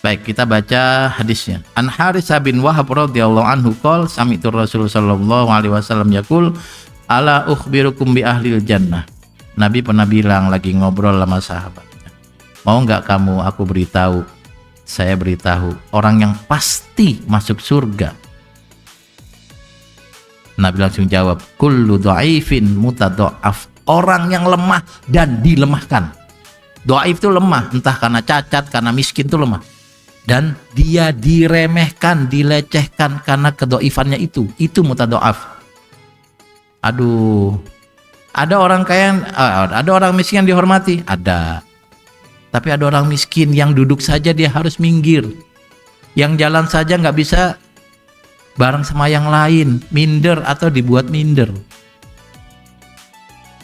Baik, kita baca hadisnya. An Haritsah bin Wahab radhiyallahu anhu qol sami'tu Rasulullah sallallahu alaihi wasallam yaqul ala ukhbirukum bi ahlil jannah. Nabi pernah bilang lagi ngobrol sama sahabatnya. Mau enggak kamu aku beritahu? Saya beritahu orang yang pasti masuk surga. Nabi langsung jawab, kullu dhaifin mutadha'af. Orang yang lemah dan dilemahkan. Dhaif itu lemah, entah karena cacat, karena miskin itu lemah. Dan dia diremehkan, dilecehkan karena kedhaifannya itu mutadha'af. Aduh. Ada orang kaya, ada orang miskin yang dihormati, ada. Tapi ada orang miskin yang duduk saja dia harus minggir. Yang jalan saja nggak bisa bareng sama yang lain, minder atau dibuat minder.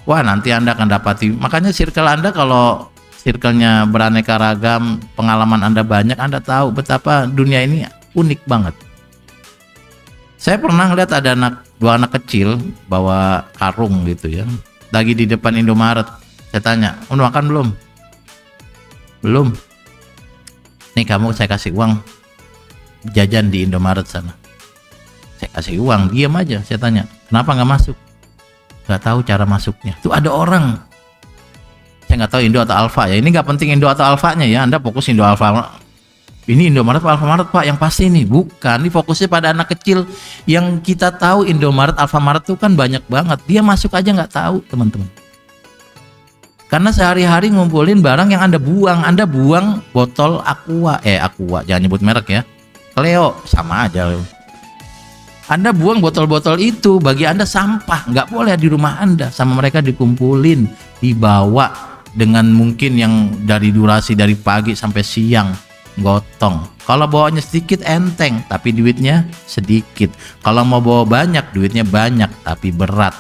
Wah, nanti Anda akan dapati. Makanya circle Anda kalau circle-nya beraneka ragam, pengalaman Anda banyak, Anda tahu betapa dunia ini unik banget. Saya pernah lihat ada dua anak kecil bawa karung gitu ya, lagi di depan Indomaret. Saya tanya, udah makan belum? Belum. Nih kamu, saya kasih uang jajan di Indomaret sana. Saya kasih uang, diam aja. Saya tanya, kenapa nggak masuk? Nggak tahu cara masuknya. Tuh ada orang, saya nggak tahu Indo atau Alfa ya. Ini nggak penting Indo atau Alfanya ya. Anda fokus Indo Alfa. Ini Indomaret atau Alfamaret Pak, yang pasti ini bukan. Ini fokusnya pada anak kecil yang kita tahu Indomaret, Alfamaret itu kan banyak banget. Dia masuk aja nggak tahu teman-teman. Karena sehari-hari ngumpulin barang yang Anda buang botol Aqua, jangan nyebut merek ya. Cleo sama aja. Anda buang botol-botol itu, bagi Anda sampah, nggak boleh di rumah Anda. Sama mereka dikumpulin, dibawa dengan mungkin yang dari durasi dari pagi sampai siang. Gotong. Kalau bawanya sedikit enteng tapi duitnya sedikit. Kalau mau bawa banyak duitnya banyak tapi berat.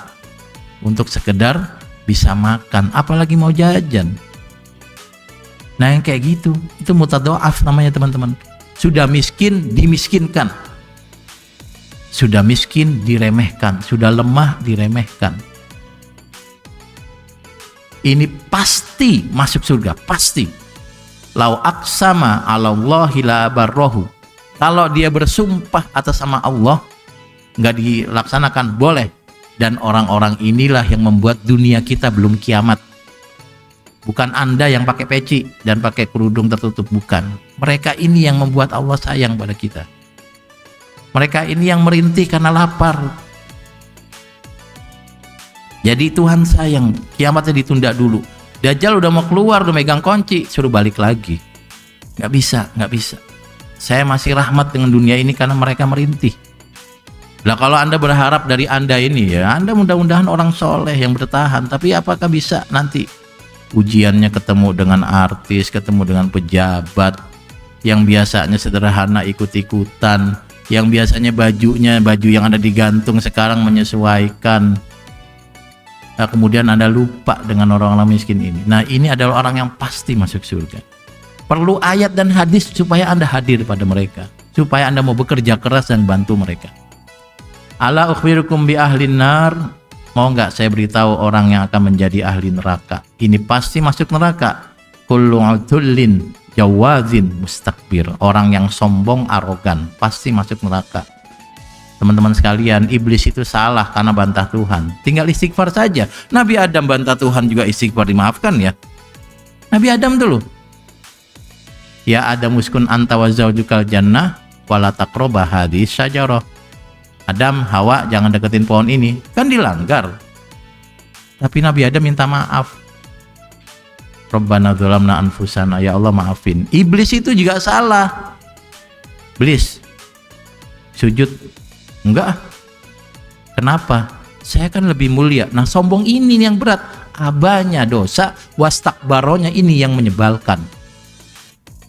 Untuk sekedar bisa makan, apalagi mau jajan. Nah yang kayak gitu itu mutadha'af namanya teman-teman. Sudah miskin dimiskinkan, sudah miskin diremehkan, sudah lemah diremehkan. Ini pasti masuk surga, pasti. Lau aqsama 'alallahi la barrohu. Kalau dia bersumpah atas sama Allah nggak dilaksanakan, boleh. Dan orang-orang inilah yang membuat dunia kita belum kiamat. Bukan Anda yang pakai peci dan pakai kerudung tertutup, bukan. Mereka ini yang membuat Allah sayang pada kita. Mereka ini yang merintih karena lapar. Jadi Tuhan sayang, kiamatnya ditunda dulu. Dajjal udah mau keluar, udah megang kunci, suruh balik lagi. Nggak bisa. Saya masih rahmat dengan dunia ini karena mereka merintih. Lah kalau Anda berharap dari Anda ini ya, Anda mudah-mudahan orang soleh yang bertahan. Tapi apakah bisa nanti ujiannya ketemu dengan artis, ketemu dengan pejabat yang biasanya sederhana ikut-ikutan, yang biasanya baju yang ada digantung sekarang menyesuaikan. Nah, kemudian Anda lupa dengan orang-orang miskin ini. Nah ini adalah orang yang pasti masuk surga. Perlu ayat dan hadis supaya Anda hadir pada mereka, supaya Anda mau bekerja keras dan bantu mereka. Ala ukhbirukum bi ahlin nar. Mau nggak saya beritahu orang yang akan menjadi ahli neraka? Ini pasti masuk neraka. Kullu utullin jawazin mustakbir. Orang yang sombong, arogan, pasti masuk neraka. Teman-teman sekalian, iblis itu salah karena bantah Tuhan. Tinggal istighfar saja. Nabi Adam bantah Tuhan juga istighfar, dimaafkan ya. Nabi Adam dulu. Ya Adam uskun anta wa zaujukal jannah wala taqraba hadhihi syajarah. Adam, Hawa jangan deketin pohon ini. Kan dilanggar. Tapi Nabi Adam minta maaf. Rabbana dzalamna anfusana, ya Allah maafin. Iblis itu juga salah. Iblis sujud. Enggak. Kenapa? Saya kan lebih mulia. Nah sombong ini yang berat. Abanya dosa, wastakbaronya ini yang menyebalkan.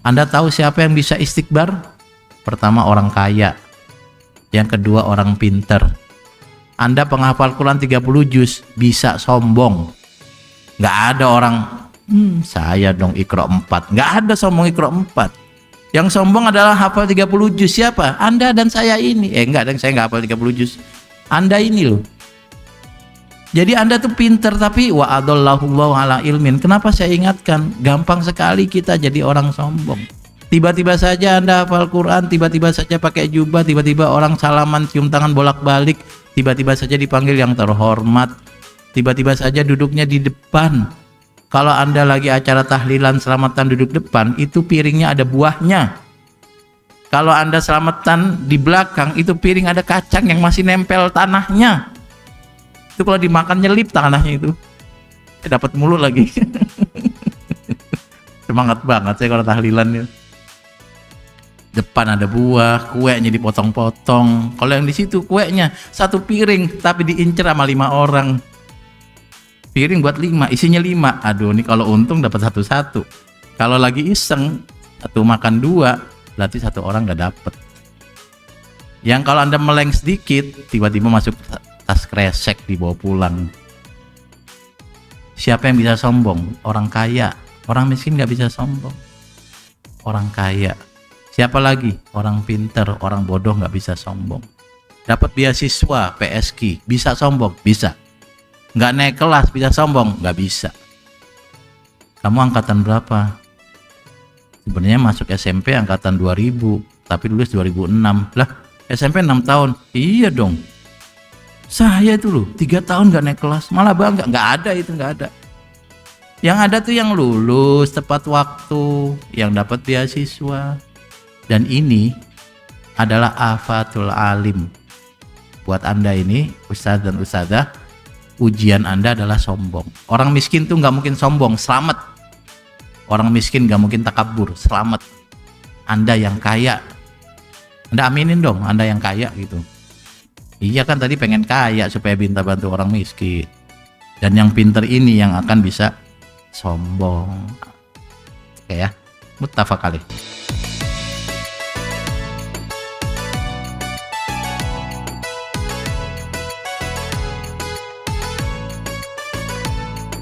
Anda tahu siapa yang bisa istikbar? Pertama orang kaya. Yang kedua orang pinter. Anda penghafal Quran 30 juz bisa sombong. Nggak ada orang saya dong Iqra 4. Nggak ada sombong Iqra 4. Yang sombong adalah hafal 30 juz. Siapa? Anda dan saya ini. Enggak, saya nggak hafal 30 juz. Anda ini loh. Jadi Anda tuh pinter tapi wa'adallahu ala ilmin. Kenapa saya ingatkan? Gampang sekali kita jadi orang sombong. Tiba-tiba saja Anda hafal Quran, tiba-tiba saja pakai jubah, tiba-tiba orang salaman cium tangan bolak-balik, tiba-tiba saja dipanggil yang terhormat, tiba-tiba saja duduknya di depan. Kalau Anda lagi acara tahlilan selamatan duduk depan, itu piringnya ada buahnya. Kalau Anda selamatan di belakang, itu piring ada kacang yang masih nempel tanahnya. Itu kalau dimakan nyelip tanahnya itu. Dapat mulut lagi. Semangat banget saya kalau tahlilan ya. Depan ada buah, kuenya dipotong-potong. Kalau yang di situ kuenya satu piring tapi diincer sama 5 orang. Piring buat 5, isinya 5. Aduh, ini kalau untung dapat satu-satu. Kalau lagi iseng, satu makan 2, berarti satu orang nggak dapet. Yang kalau Anda meleng sedikit, tiba-tiba masuk tas kresek dibawa pulang. Siapa yang bisa sombong? Orang kaya. Orang miskin nggak bisa sombong. Orang kaya. Siapa lagi? Orang pinter, orang bodoh nggak bisa sombong. Dapat beasiswa PSG, bisa sombong? Bisa. Nggak naik kelas, bisa sombong? Nggak bisa. Kamu angkatan berapa? Sebenarnya masuk SMP angkatan 2000, tapi lulus 2006. Lah, SMP 6 tahun. Iya dong. Saya itu loh, 3 tahun nggak naik kelas, malah bangga. Nggak ada itu, nggak ada. Yang ada tuh yang lulus tepat waktu, yang dapat beasiswa. Dan ini adalah afatul alim. Buat Anda ini, ustadz dan ustadzah, ujian Anda adalah sombong. Orang miskin tuh nggak mungkin sombong, selamat. Orang miskin nggak mungkin takabur, selamat. Anda yang kaya, Anda aminin dong, Anda yang kaya gitu. Iya kan tadi pengen kaya supaya minta bantu orang miskin. Dan yang pinter ini yang akan bisa sombong. Oke ya, muttafaq alaih.